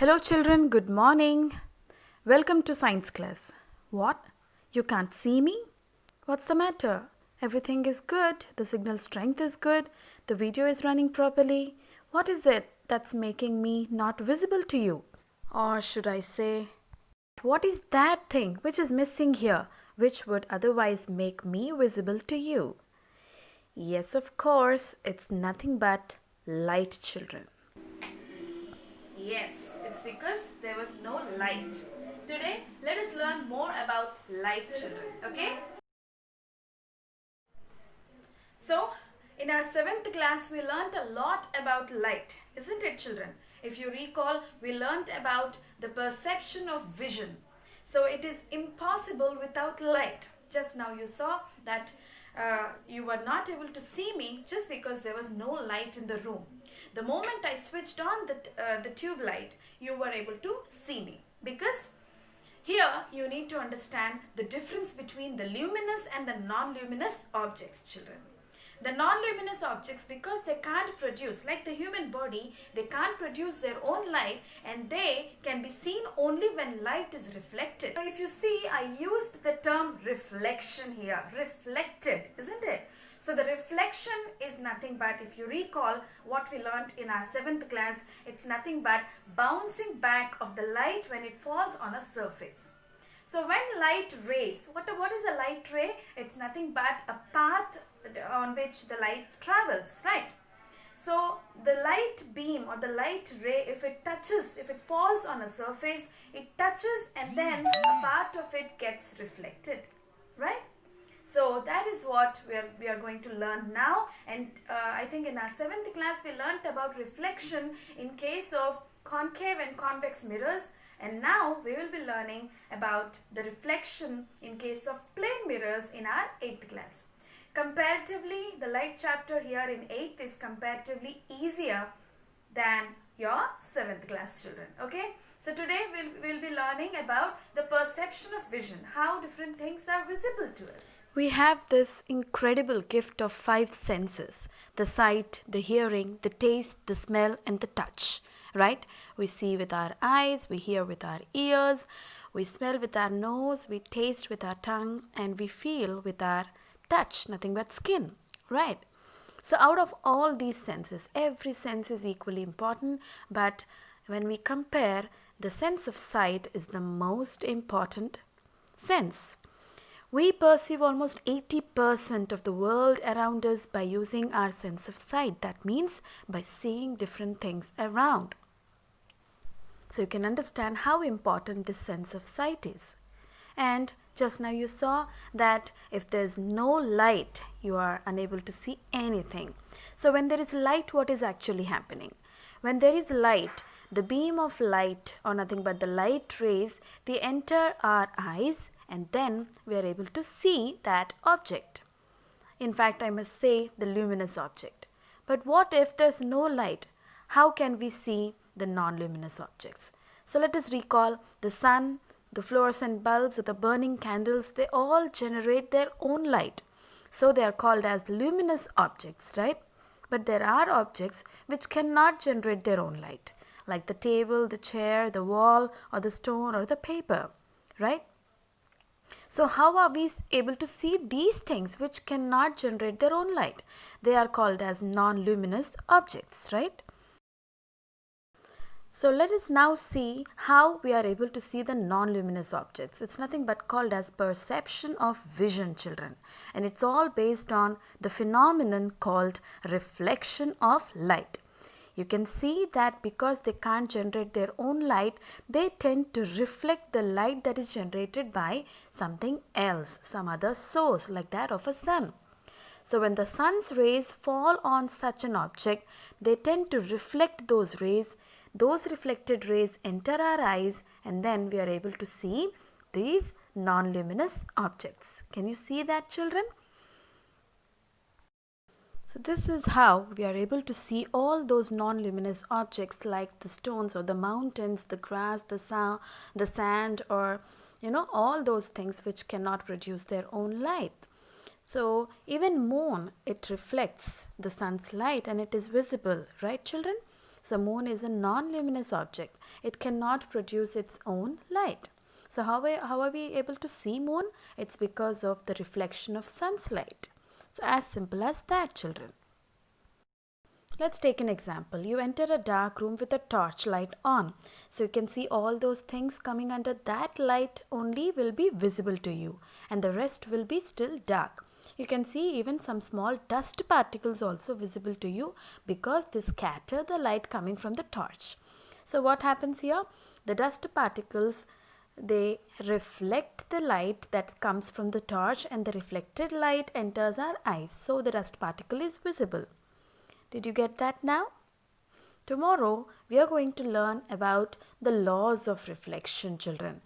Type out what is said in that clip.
Hello children, good morning. Welcome to science class. What? You can't see me? What's the matter? Everything is good. The signal strength is good. The video is running properly. What is it that's making me not visible to you? Or should I say, what is that thing which is missing here, which would otherwise make me visible to you? Yes, of course, it's nothing but light, children. Yes, it's because there was no light. Today, let us learn more about light, children. Okay? So, in our 7th class, we learned a lot about light, isn't it, children? If you recall, we learned about the perception of vision. So, it is impossible without light. Just now you saw that you were not able to see me just because there was no light in the room. The moment I switched on the tube light, you were able to see me, because here you need to understand the difference between the luminous and the non-luminous objects, children. The non-luminous objects, because they can't produce, like the human body, they can't produce their own light, and they can be seen only when light is reflected. So if you see, I used the term reflection here, reflected, isn't it? So the reflection is nothing but, if you recall what we learned in our 7th class, it's nothing but bouncing back of the light when it falls on a surface. So when light rays, what is a light ray? It's nothing but a path on which the light travels, right? So the light beam or the light ray, if it falls on a surface, it touches and then a part of it gets reflected, right? So that is what we are going to learn now, and I think in our 7th class we learnt about reflection in case of concave and convex mirrors, and now we will be learning about the reflection in case of plane mirrors in our 8th class. Comparatively, the light chapter here in 8th is comparatively easier than your 7th class, children. Okay, so today we'll be learning about the perception of vision, how different things are visible to us. We have this incredible gift of 5 senses: the sight, the hearing, the taste, the smell, and the touch, right? We see with our eyes, we hear with our ears, we smell with our nose, we taste with our tongue, and we feel with our touch, nothing but skin, right? So out of all these senses, every sense is equally important, but when we compare, the sense of sight is the most important sense. We perceive almost 80% of the world around us by using our sense of sight. That means by seeing different things around. So you can understand how important this sense of sight is. And just now you saw that if there is no light, you are unable to see anything. So when there is light, what is actually happening? When there is light, the beam of light, or nothing but the light rays, they enter our eyes, and then we are able to see that object. In fact, I must say the luminous object. But what if there's no light? How can we see the non-luminous objects? So let us recall the sun, the fluorescent bulbs, or the burning candles, they all generate their own light. So they are called as luminous objects, right? But there are objects which cannot generate their own light, like the table, the chair, the wall, or the stone, or the paper, right? So how are we able to see these things which cannot generate their own light? They are called as non-luminous objects, right? So let us now see how we are able to see the non-luminous objects. It's nothing but called as perception of vision, children. And it's all based on the phenomenon called reflection of light. You can see that because they can't generate their own light, they tend to reflect the light that is generated by something else, some other source, like that of a sun. So when the sun's rays fall on such an object, they tend to reflect those rays. Those reflected rays enter our eyes, and then we are able to see these non-luminous objects. Can you see that, children? So this is how we are able to see all those non-luminous objects like the stones or the mountains, the grass, the sand, or all those things which cannot produce their own light. So even moon, it reflects the sun's light and it is visible, right, children? So moon is a non-luminous object. It cannot produce its own light. So how are we able to see moon? It's because of the reflection of sun's light. So as simple as that, children. Let's take an example. You enter a dark room with a torch light on. So you can see all those things coming under that light only will be visible to you, and the rest will be still dark. You can see even some small dust particles also visible to you because they scatter the light coming from the torch. So what happens here? The dust particles, they reflect the light that comes from the torch, and the reflected light enters our eyes. So the dust particle is visible. Did you get that now? Tomorrow we are going to learn about the laws of reflection, children.